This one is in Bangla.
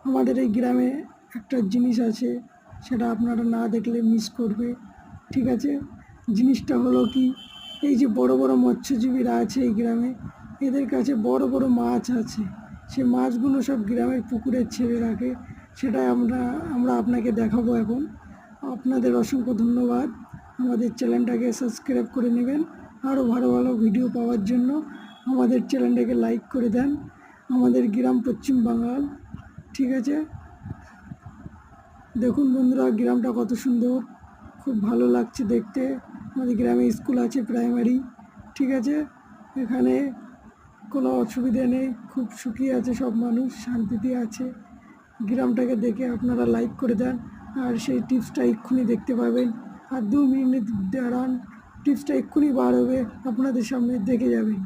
আমাদের এই গ্রামে একটা জিনিস আছে, সেটা আপনারা না দেখলে মিস করবে। ঠিক আছে, জিনিসটা হলো কি, এই যে বড় বড় মৎস্যজীবীরা আছে এই গ্রামে, এদের কাছে বড় বড় মাছ আছে। সে মাছগুলো সব গ্রামের পুকুরে ছেড়ে রাখে, সেটাই আমরা আমরা আপনাকে দেখাবো এখন। আপনাদের অসংখ্য ধন্যবাদ। আমাদের চ্যানেলটাকে সাবস্ক্রাইব করে নেবেন। আরও ভালো ভালো ভিডিও পাওয়ার জন্য আমাদের চ্যানেলটাকে লাইক করে দেন। আমাদের গ্রাম পশ্চিম বাংলার। ঠিক আছে, দেখুন বন্ধুরা, গ্রামটা কত সুন্দর, খুব ভালো লাগছে দেখতে। আমাদের গ্রামে স্কুল আছে, প্রাইমারি। ঠিক আছে, এখানে কোনো অসুবিধে নেই, খুব সুখী আছে সব মানুষ, শান্তিতে আছে। গ্রামটাকে দেখে আপনারা লাইক করে দেন, আর সেই টিপসটা এক্ষুনি দেখতে পাবেন। আর 2 মিনিট দাঁড়ান, টিপসটা এক্ষুনি বার হবে, আপনাদের সামনে দেখে যাবেন।